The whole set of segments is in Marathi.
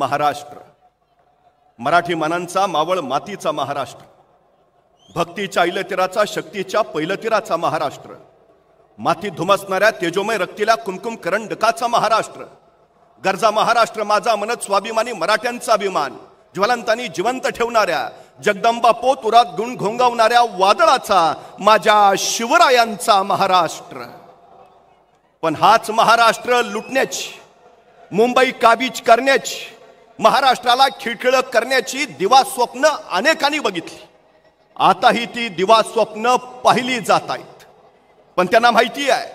महाराष्ट्र, मराठी मनांचा मावळ मातीचा महाराष्ट्र, भक्तीच्या ऐलतीराचा शक्तीच्या पैलतीराचा महाराष्ट्र, माती धुमसणाऱ्या तेजोमय रक्तीला कुमकुम करंडकाचा महाराष्ट्र, गरजा महाराष्ट्र माझा मनत स्वाभिमानी मराठ्यांचा अभिमान, ज्वलंतानी जिवंत ठेवणाऱ्या जगदंबा पोत उरात गुण घोंगावणाऱ्या वादळाचा माझ्या शिवरायांचा महाराष्ट्र. पण हाच महाराष्ट्र लुटण्याची, मुंबई काबीज करण्याची, महाराष्ट्राला खिळखिळ करण्याची दिवा स्वप्न अनेकांनी बघितली. आताही ती दिवा स्वप्न पाहिली जात आहेत. पण त्यांना माहिती आहे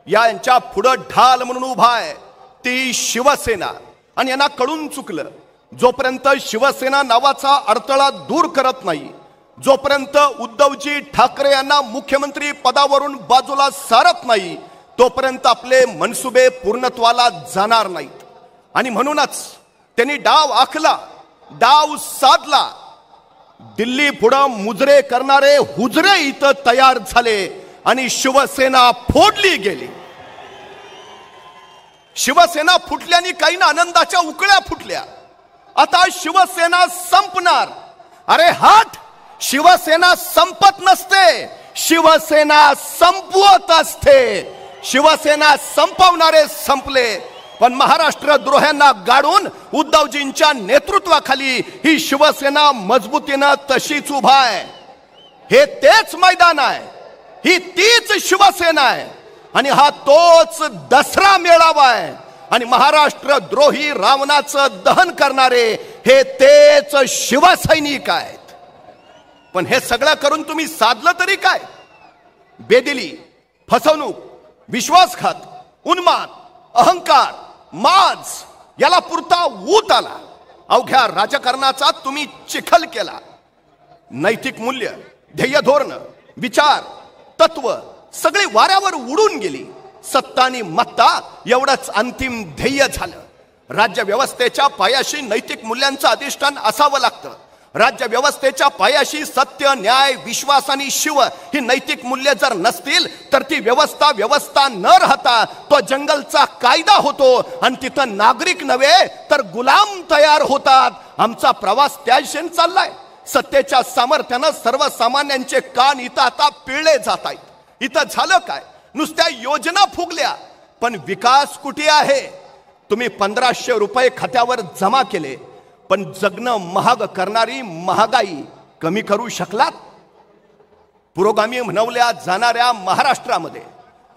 यांच्या पुढे ढाल म्हणून उभा आहे ती शिवसेना. आणि यांना कळून चुकलं, जोपर्यंत शिवसेना नावाचा अडथळा दूर करत नाही, जोपर्यंत उद्धवजी ठाकरे यांना मुख्यमंत्री पदावरून बाजूला सारत नाही, तोपर्यंत आपले मनसुबे पूर्णत्वाला जाणार नाहीत. आणि म्हणूनच त्यांनी डाव आखला, डाव साधला. दिल्ली पुढे मुजरे करणारे हुजरे इथं तयार झाले आणि शिवसेना फोडली गेली. शिवसेना फुटल्याने काही ना आनंदाच्या उकळ्या फुटल्या. आता शिवसेना संपणार. अरे हट, शिवसेना संपत नसते, शिवसेना संपवत असते. शिवसेना संपवणारे संपले, पण महाराष्ट्र द्रोह्यांना गाडून उद्धवजींच्या नेतृत्वाखाली ही शिवसेना मजबूतीनं तशीच उभा आहे. हे तेच मैदान आहे, ही तीच शिवसेना आहे आणि हा तोच दसरा मेळावा आहे. आणि महाराष्ट्र द्रोही रावणाचं दहन करणारे हे तेच शिवसैनिक आहेत. पण हे सगळं करून तुम्ही साधलं तरी काय? बेदिली, फसवणूक, विश्वासघात, उन्माद, अहंकार, माज याला पुरता ऊत आला. अवघ्या राजकारणाचा तुम्ही चिखल केला. नैतिक मूल्य, ध्येय, धोरण, विचार, तत्व सगळी वाऱ्यावर उडून गेली. सत्ता आणि मत्ता एवढंच अंतिम ध्येय झालं. राज्य व्यवस्थेच्या पायाशी नैतिक मूल्यांचं अधिष्ठान असावं लागतं. राज्य व्यवस्थेच्या पायाशी सत्य, न्याय, विश्वास आणि शिव ही नैतिक मूल्य जर नसतील तर ती व्यवस्था न राहता तो जंगलचा कायदा होतो आणि तिथं नागरिक नव्हे तर गुलाम तयार होतात. आमचा प्रवास त्या दिशेने चाललाय. सत्तेच्या सामर्थ्यानं सर्वसामान्यांचे कान इथं आता पिळले जात आहेत. इथं झालं काय? नुसत्या योजना फुगल्या, पण विकास कुठे आहे? तुम्ही 1500 रुपये खात्यावर जमा केले, पण जगणं महाग करणारी महागाई कमी करू शकलात? पुरोगामी म्हणवल्या जाणाऱ्या महाराष्ट्रामध्ये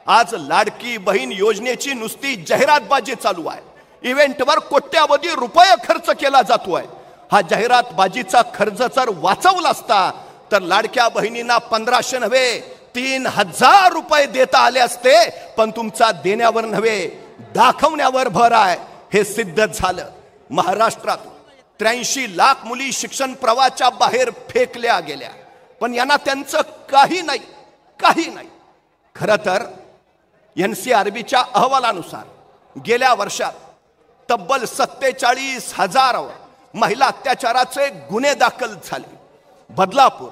आज लाडकी बहीण योजनेची नुसती जाहिरातबाजी चालू आहे. इव्हेंटवर कोट्यावधी रुपये खर्च केला जातोय. हा जाहिरातबाजीचा खर्च जर वाचवला असता तर लाडक्या बहिणींना 1500 नव्हे 3000 रुपये देता आले असते. पण तुमचा देण्यावर नव्हे दाखवण्यावर भर आहे. हे सिद्ध झालं. महाराष्ट्रात 83 लाख मुली शिक्षण प्रवाहाच्या बाहेर फेकल्या गेल्या, पण यांना त्यांचं काही नाही. खरं तर NCRBच्या अहवालानुसार गेल्या वर्षात तब्बल 47,000 महिला अत्याचाराचे गुन्हे दाखल झाले. बदलापूर,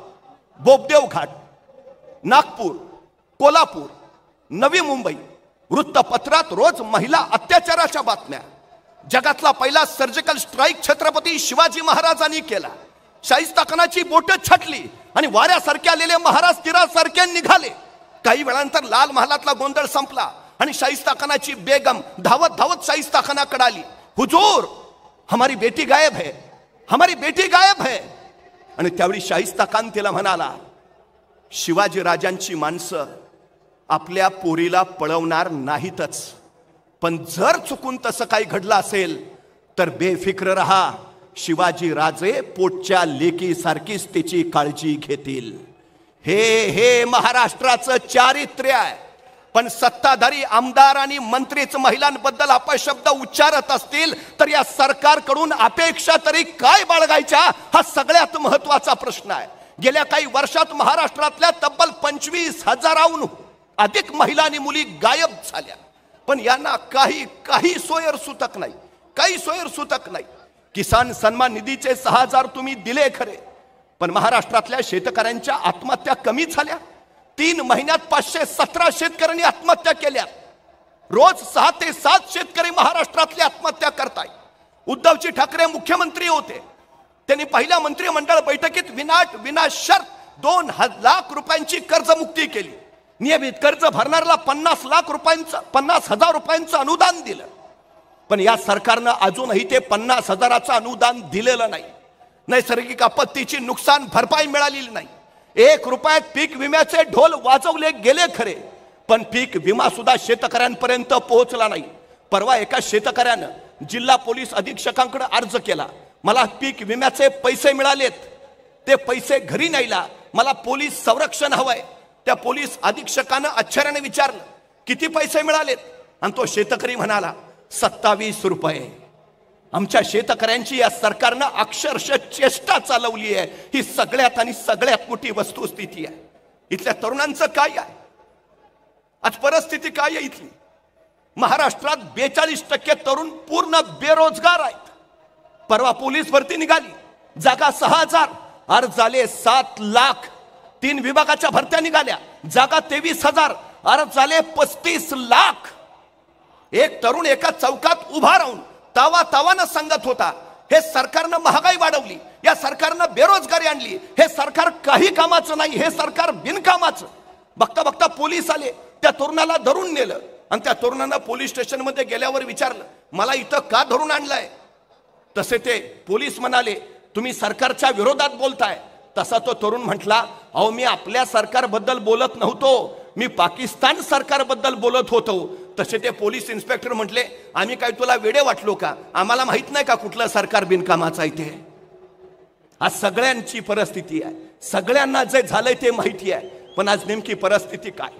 बोबदेव घाट, नागपूर, कोल्हापूर, नवी मुंबई वृत्तपत्रात रोज महिला अत्याचाराच्या बातम्या. जगातला पहिला सर्जिकल स्ट्राईक छत्रपती शिवाजी महाराजांनी केला. शाहिस्ताखानाची बोट छटली आणि वाऱ्यासारखे आलेले महाराज तीरासारखे निघाले. काही वेळानंतर लाल महालातला गोंधळ संपला आणि शाहिस्ताखानाची बेगम धावत धावत शाहिस्ताखानाकडे आली. हुजूर, हमारी बेटी गायब है, हमारी बेटी गायब है. आणि त्यावेळी शाहिस्ताखान तिला म्हणाला, शिवाजी राजांची माणसं आपल्या पोरीला पळवणार नाहीतच, पण जर चुकून तसं काही घडलं असेल तर बेफिक्र रहा, शिवाजी राजे पोटच्या लेकीसारखीच तिची काळजी घेतील. हे महाराष्ट्राचं चारित्र्य आहे. पण सत्ताधारी आमदार आणि मंत्रीच महिलांबद्दल अपशब्द उच्चारत असतील तर या सरकारकडून अपेक्षा तरी काय बाळगायच्या, हा सगळ्यात महत्वाचा प्रश्न आहे. गेल्या काही वर्षात महाराष्ट्रातल्या तब्बल 25,000हून अधिक महिला आणि मुली गायब झाल्या. पण यांना काही सोयर सुतक नाही. किसान सन्मान निधीचे 6,000 तुम्ही दिले खरे, पण महाराष्ट्रातल्या शेतकऱ्यांच्या आत्महत्या कमी झाल्या. 3 महिन्यात 517 शेतकऱ्यांनी आत्महत्या केल्या. रोज 6 ते 7 शेतकरी महाराष्ट्रातले आत्महत्या करतायत. उद्धवजी ठाकरे मुख्यमंत्री होते, त्यांनी पहिल्या मंत्रिमंडळ बैठकीत विनाशर्त 2 लाख रुपयांची कर्जमुक्ती केली. नियमित कर्ज भरणाऱ्याला 50,00,000 रुपयांचं अनुदान दिलं. पण या सरकारनं अजूनही ते 50,000चं अनुदान दिलेलं नाही. नैसर्गिक आपत्तीची नुकसान भरपाई मिळालेली नाही. 1 रुपयात पीक विम्याचे ढोल वाजवले गेले खरे, पण पीक विमा सुद्धा शेतकऱ्यांपर्यंत पोहोचला नाही. परवा एका शेतकऱ्यानं जिल्हा पोलीस अधीक्षकांकडे अर्ज केला, मला पीक विम्याचे पैसे मिळालेत, ते पैसे घरी न्यायला मला पोलीस संरक्षण हवंय. त्या पोलीस अधीक्षकानं आश्चर्याने विचारलं, किती पैसे मिळालेत? आणि तो शेतकरी म्हणाला, 27 रुपये. आमच्या शेतकऱ्यांची या सरकारनं अक्षरशः चेष्टा चालवली आहे. ही सगळ्यात मोठी वस्तुस्थिती आहे. इथल्या तरुणांचं काय आहे आज परिस्थिती? काय आहे इथली? महाराष्ट्रात 42% तरुण पूर्ण बेरोजगार आहेत. परवा पोलीस भरती निघाली, जागा 6,000, अर्ज झाले 7 लाख. 3 विभागाच्या भरत्या निघाल्या, जागा 23,000, अर्ज झाले 35 लाख. एक तरुण एका चौकात उभा राहून तावानं सांगत होता, हे सरकारनं महागाई वाढवली, या सरकारनं बेरोजगारी आणली, हे सरकार काही कामाचं नाही, हे सरकार बिनकामाचं. बघता बघता पोलीस आले, त्या तरुणाला धरून नेलं. आणि त्या तरुणानं पोलीस स्टेशन मध्ये गेल्यावर विचारलं, मला इथं का धरून आणलंय? तसे ते पोलीस म्हणाले, तुम्ही सरकारच्या विरोधात बोलताय. तसा तो तरुण म्हटला, अहो मी आपल्या सरकारबद्दल बोलत नव्हतो, मी पाकिस्तान सरकारबद्दल बोलत होतो. तसे ते पोलीस इन्स्पेक्टर म्हटले, आम्ही काय तुला वेडे वाटलो का? आम्हाला माहित नाही का कुठलं सरकार बिनकामाचं आहे ते? आज सगळ्यांची परिस्थिती आहे, सगळ्यांना जे झालंय ते माहिती आहे. पण आज नेमकी परिस्थिती काय,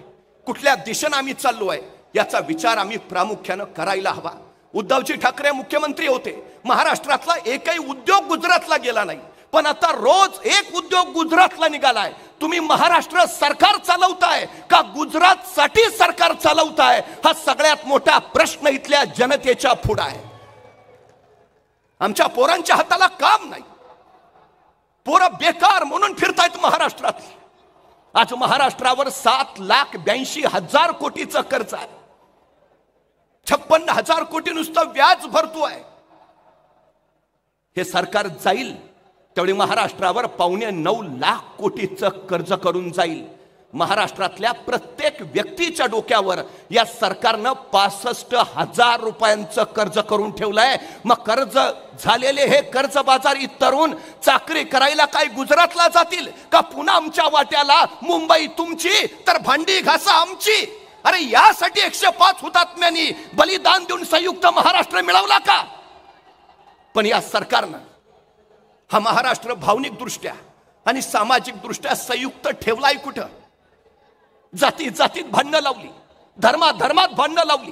कुठल्या दिशेने आम्ही चाललो आहे, याचा विचार आम्ही प्रामुख्यानं करायला हवा. उद्धवजी ठाकरे मुख्यमंत्री होते, महाराष्ट्रातला एकही उद्योग गुजरातला गेला नाही. पण आता रोज एक उद्योग गुजरातला निघालाय. तुम्ही महाराष्ट्र सरकार चालवताय का गुजरात साठी सरकार चालवताय? हा सगळ्यात मोठा प्रश्न इथल्या जनतेच्या पुढे आहे. आमच्या पोरांच्या हाताला काम नाही, पोरं बेकार म्हणून फिरतायत महाराष्ट्रात. आज महाराष्ट्रावर 7,82,000 कोटीचं कर्ज आहे. 56,000 कोटी नुसतं व्याज भरतोय. हे सरकार जाईल तेवढे महाराष्ट्रावर 8.25 लाख कोटीचं कर्ज करून जाईल. महाराष्ट्रातल्या प्रत्येक व्यक्तीच्या डोक्यावर या सरकारनं 65,000 रुपयांचं कर्ज करून ठेवलंय. मग कर्ज झालेले हे कर्जबाजारी तरुण चाकरी करायला काय गुजरातला जातील का? पुन्हा आमच्या वाट्याला मुंबई तुमची तर भांडी घासा आमची. अरे यासाठी 105 हुतात्म्यांनी बलिदान देऊन संयुक्त महाराष्ट्र मिळवला का? पण या सरकारनं हा महाराष्ट्र भावनिक दृष्ट्या आणि सामाजिक दृष्ट्या संयुक्त ठेवलाय कुठं? जातीत भांडणं लावली, धर्मात भांडणं लावली.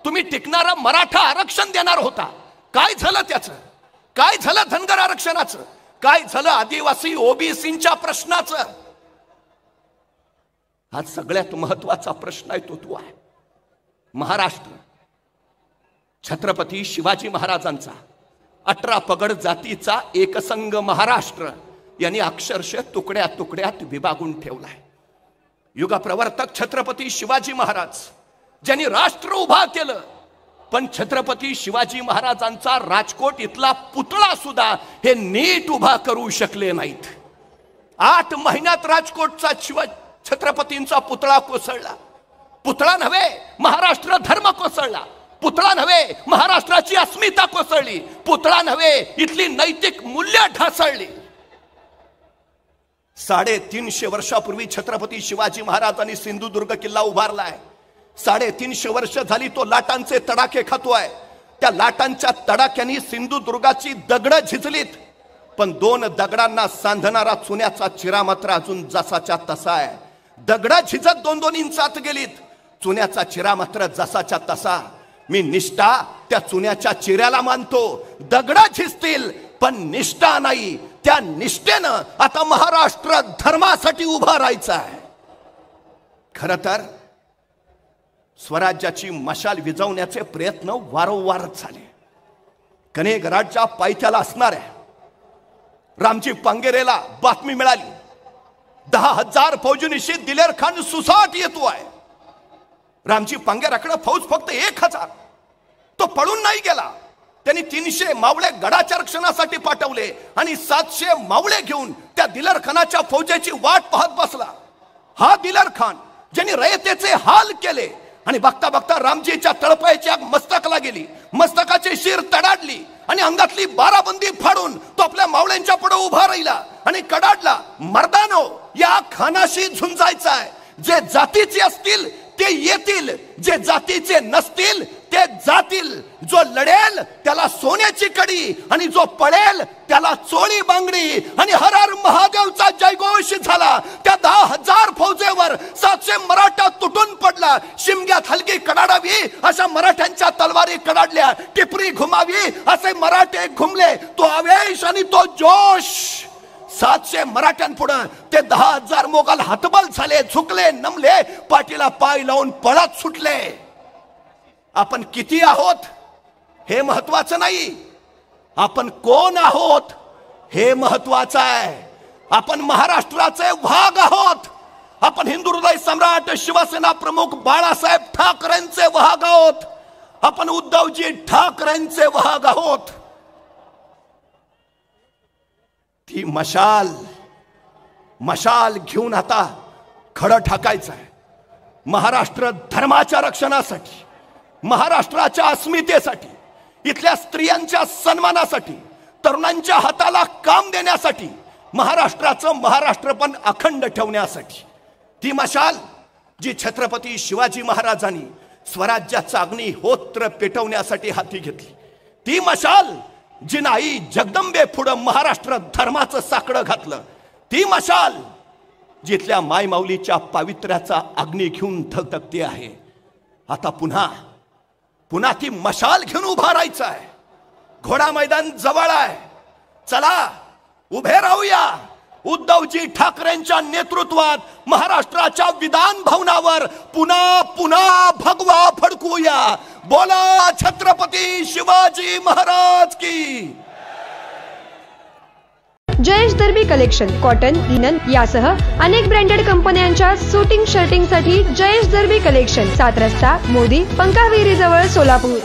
तुम्ही टिकणारा मराठा आरक्षण देणार होता, काय झालं त्याचं? काय झालं धनगर आरक्षणाचं? काय झालं आदिवासी ओबीसींच्या प्रश्नाचं? हा सगळ्यात महत्वाचा प्रश्न आहे तो आहे. महाराष्ट्र छत्रपती शिवाजी महाराजांचा 18 पगड जातीचा एकसंघ महाराष्ट्र यांनी अक्षरशः तुकड्यात विभागून ठेवलाय. युगप्रवर्तक छत्रपती शिवाजी महाराज ज्यांनी राष्ट्र उभा केलं, पण छत्रपती शिवाजी महाराजांचा राजकोट इथला पुतळा सुद्धा हे नीट उभा करू शकले नाहीत. 8 महिन्यात राजकोटचा छत्रपतींचा पुतळा कोसळला. पुतळा नव्हे, महाराष्ट्र धर्म कोसळला. पुतळा नव्हे, महाराष्ट्राची अस्मिता कोसळली. पुतळा नव्हे, इथली नैतिक मूल्य ढासळली. 350 वर्षापूर्वी छत्रपती शिवाजी महाराजांनी सिंधुदुर्ग किल्ला उभारलाय. 350 वर्ष झाली तो लाटांचे तडाखे खातोय. त्या लाटांच्या तडाख्यांनी सिंधुदुर्गाची दगड झिजलीत, पण 2 दगडांना सांधणारा चुन्याचा चिरा मात्र अजून जसाच्या तसा आहे. दगड झिजत 2-2 इंचात गेलीत, चुन्याचा चिरा मात्र जसाच्या तसा. मी निष्ठा त्या चुन्याच्या चिऱ्याला मानतो. दगड झिजतील पण निष्ठा नाही. त्या निष्ठेनं आता महाराष्ट्र धर्मासाठी उभा राहायचा आहे. खरं तर स्वराज्याची मशाल विझवण्याचे प्रयत्न वारंवार झाले. कनेगराच्या पायथ्याला असणाऱ्या रामजी पांगेरेला बातमी मिळाली, 10,000 फौजनिशी दिलेर खान सुसाट येतोय. रामजी पांगेराकडे फौज फक्त 1,000. तो पळून नाही गेला, त्यांनी 300 मावळे गडाच्या रक्षणासाठी पाठवले आणि 700 मावळे घेऊन त्या दिलर खानाच्या फौजेची वाट पाहत बसला. हा दिलर खान ज्यांनी रयतेचे हाल केले आणि बघता बघता रामजीच्या तळपायाची आग मस्तकाला गेली, मस्तकाची शिर तडाडली आणि अंगातली बाराबंदी फाडून तो आपल्या मावळ्यांच्या पुढे उभा राहिला आणि कडाडला, मर्दानो या खानाशी झुंजायचा आहे. जे जातीचे असतील ते येतील, जे जातीचे नसतील ते जातील. जो लढेल त्याला सोन्याची कडी आणि जो पळेल त्याला चोळी बांगडी. आणि हर हर महादेवचा जयघोष झाला. त्या 10,000 फौजेवर 700 मराठा तुटून पडला. शिमग्यात हलकी कडाडावी अशा मराठ्यांच्या तलवारी कडाडल्या, टिपरी घुमावी असे मराठे घुमले. तो आवेश आणि तो जोश 700 मराठ्यांपुढे ते 10,000 मोगल हतबल झाले, झुकले, नमले, पाठीला पाय लावून पळत सुटले. आपण किती आहोत हे महत्वाचं नाही, आपण कोण आहोत हे महत्वाचं आहे. आपण महाराष्ट्राचे वाघ आहोत. आपण हिंदू हृदय सम्राट शिवसेना प्रमुख बाळासाहेब ठाकरेंचे वाघ आहोत. आपण उद्धवजी ठाकरेंचे वाघ आहोत. ती मशाल घेऊन आता खडं टाकायचं आहे. महाराष्ट्र धर्माच्या रक्षणासाठी, महाराष्ट्राच्या अस्मितेसाठी, इथल्या स्त्रियांच्या सन्मानासाठी, तरुणांच्या हाताला काम देण्यासाठी, महाराष्ट्राचं महाराष्ट्रपण अखंड ठेवण्यासाठी. ती मशाल जी छत्रपती शिवाजी महाराजांनी स्वराज्याचा अग्निहोत्र पेटवण्यासाठी हाती घेतली, ती मशाल जिनं आई जगदंबे पुढं महाराष्ट्र धर्माचं साकडं घातलं, ती मशाल जिथल्या मायमाऊलीच्या पावित्र्याचा अग्नी घेऊन धगधगते आहे. आता पुन्हा ती मशाल घेऊन उभा राहायचं आहे. घोडा मैदान जवळ आहे. चला उभे राहूया. उद्धवजी ठाकरेंच्या नेतृत्वात महाराष्ट्राच्या विधान भवनावर पुन्हा भगवा फडकूया. बोला छत्रपती शिवाजी महाराज की. जयेश दर्बी कलेक्शन कॉटन, लिनन यासह अनेक ब्रँडेड कंपन्यांच्या सुटिंग शर्टिंग साठी जयेश दर्बी कलेक्शन, 7 रस्ता मोदी पंकाविहिरी जवळ सोलापूर.